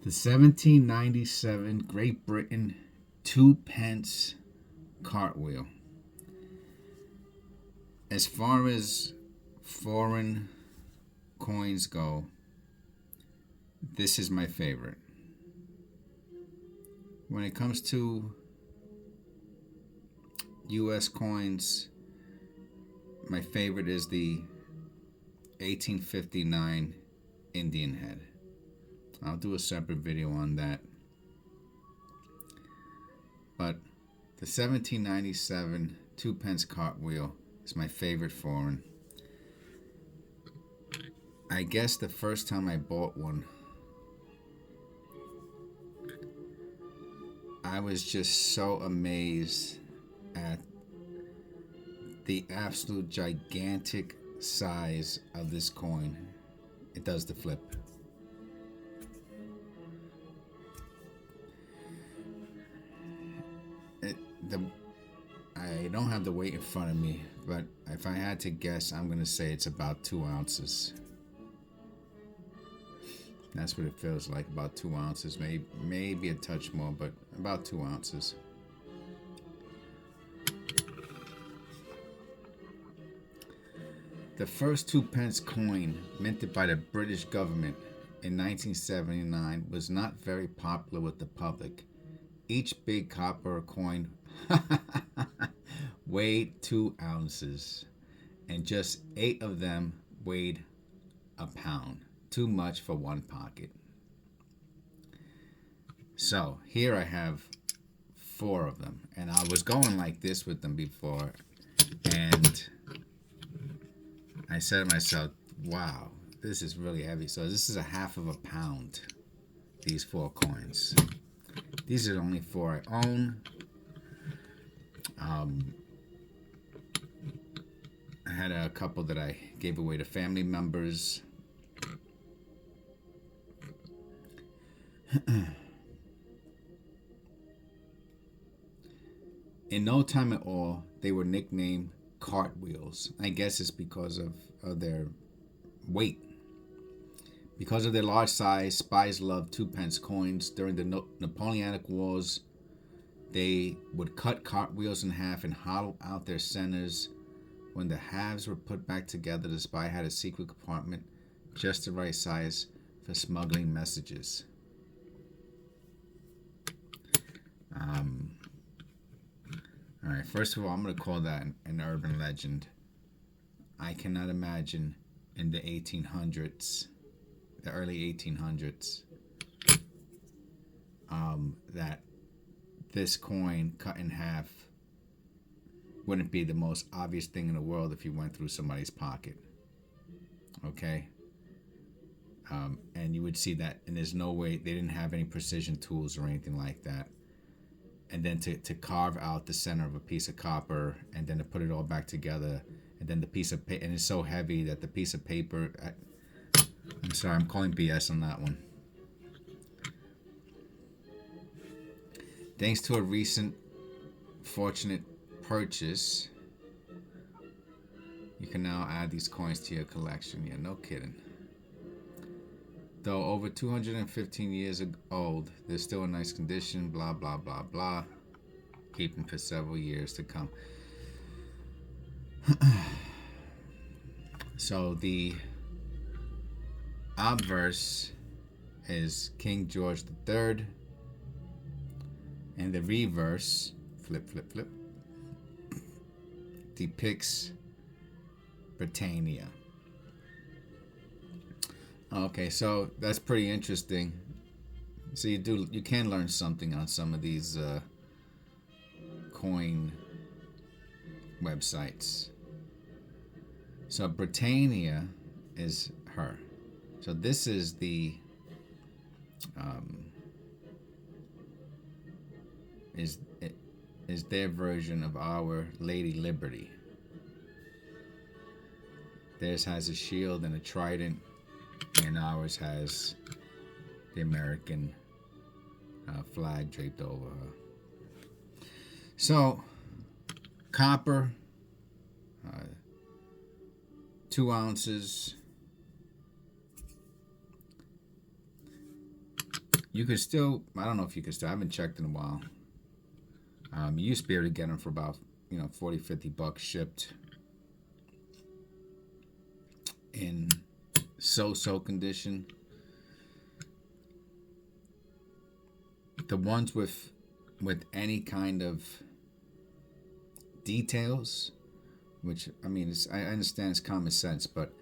The 1797 Great Britain 2 pence cartwheel. As far as foreign coins go, this is my favorite. When it comes to US coins, my favorite is the 1859 Indian head. I'll do a separate video on that. But the 1797 2 pence cartwheel is my favorite foreign. I guess the first time I bought one, I was just so amazed at the absolute gigantic size of this coin. It does the flip. I don't have the weight in front of me, but if I had to guess, I'm going to say it's about 2 ounces. That's what it feels like, about 2 ounces, maybe a touch more, but about 2 ounces. The first 2 pence coin minted by the British government in 1979 was not very popular with the public. Each big copper coin weighed 2 ounces, and just 8 of them weighed a pound. Too much for one pocket. So here I have 4 of them, and I was going like this with them before, and I said to myself, wow, this is really heavy. So this is a half of a pound, these 4 coins. These are the only 4 I own. I had a couple that I gave away to family members. In no time at all, they were nicknamed cartwheels. I guess it's because of their weight. Because of their large size, spies loved 2 pence coins. During the Napoleonic Wars, they would cut cartwheels in half and hollow out their centers. When the halves were put back together, the spy had a secret compartment just the right size for smuggling messages. Alright, first of all, I'm going to call that an urban legend. I cannot imagine in the 1800s, the early 1800s, that this coin cut in half wouldn't be the most obvious thing in the world if you went through somebody's pocket. Okay? And you would see that, and there's no way, they didn't have any precision tools or anything like that. And then to carve out the center of a piece of copper, and then to put it all back together, and then the piece of paper, and it's so heavy that the piece of paper, I'm sorry, I'm calling BS on that one. Thanks to a recent fortunate purchase, you can now add these coins to your collection. Yeah, no kidding. Though over 215 years old, they're still in nice condition, blah, blah, blah, blah. Keep them for several years to come. So the obverse is King George III, and the reverse, flip, flip, flip, depicts Britannia. Okay, so that's pretty interesting. So you can learn something on some of these coin websites. So Britannia is her. So this is the is their version of Our Lady Liberty. Theirs has a shield and a trident, and ours has the American flag draped over her. So, copper, 2 ounces. You could still, I don't know if you could still, I haven't checked in a while. You used to be able to get them for about, 40, 50 bucks shipped in so-so condition. The ones with any kind of details, which, I mean, I understand it's common sense, but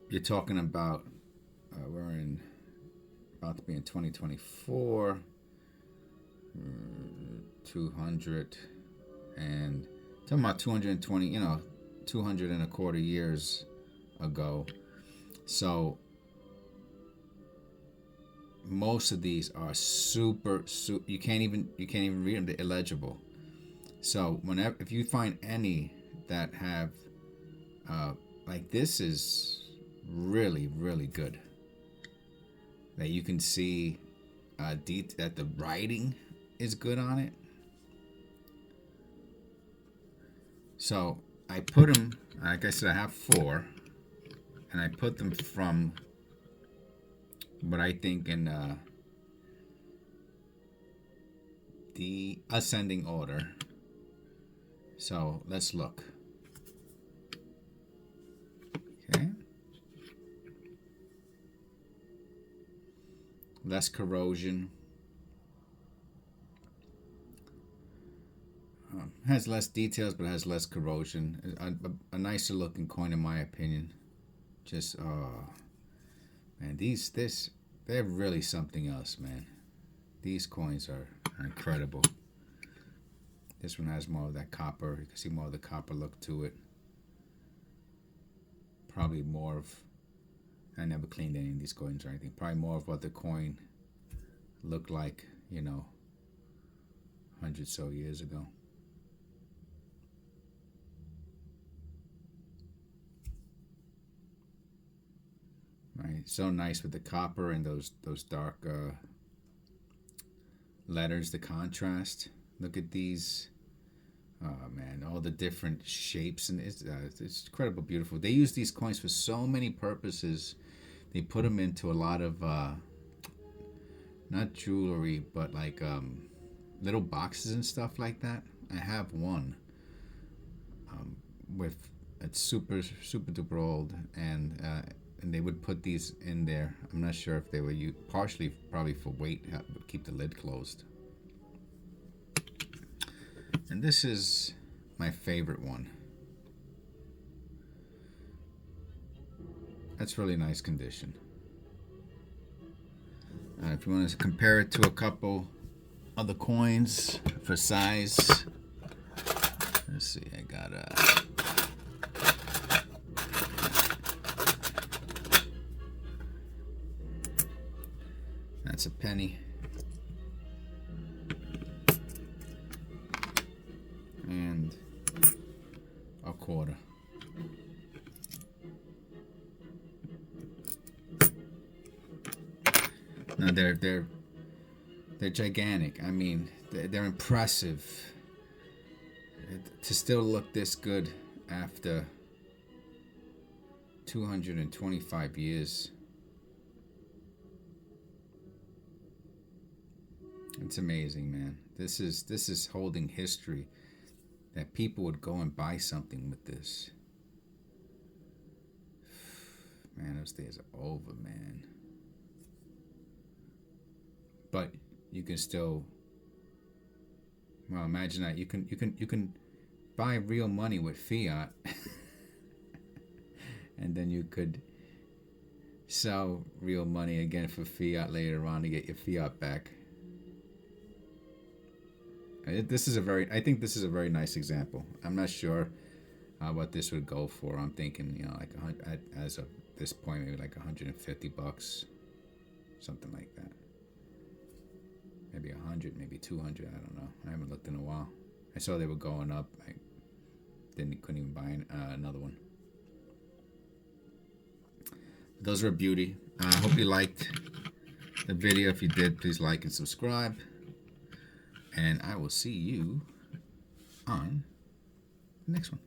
you're talking about, we're about to be in 2024, 200, and talking about 220, 200 and a quarter years ago. So most of these are super you can't even read them, they're illegible. So if you find any that have like, this is really, really good, that you can see that the writing is good on it. So I put them, like I said, I have 4, and I put them from what I think in the ascending order. So let's look. Okay. Less corrosion. Has less details, but has less corrosion. A nicer looking coin, in my opinion. Just, man, they're really something else, man. These coins are incredible. This one has more of that copper. You can see more of the copper look to it. Probably more of, I never cleaned any of these coins or anything. Probably more of what the coin looked like, 100 so years ago. Right, so nice with the copper and those dark letters, the contrast. Look at these. Oh man, all the different shapes, and it's incredible, beautiful. They use these coins for so many purposes. They put them into a lot of not jewelry, but like little boxes and stuff like that. I have one with, it's super duper old, and they would put these in there. I'm not sure if they were partially probably for weight, keep the lid closed. And this is my favorite one. That's really nice condition. If you want to compare it to a couple other coins for size, let's see, I got that's a penny. And a quarter. Now they're gigantic. I mean, they're impressive. To still look this good after 225 years. It's amazing, man. This is holding history. That people would go and buy something with this. Man, those days are over, man. But you can still, well, imagine that you can buy real money with fiat, and then you could sell real money again for fiat later on to get your fiat back. I think this is a very nice example. I'm not sure what this would go for. I'm thinking, like as of this point, maybe like 150 bucks, something like that. Maybe 100, maybe 200. I don't know. I haven't looked in a while. I saw they were going up. I couldn't even buy another one. Those are a beauty. I hope you liked the video. If you did, please like and subscribe. And I will see you on the next one.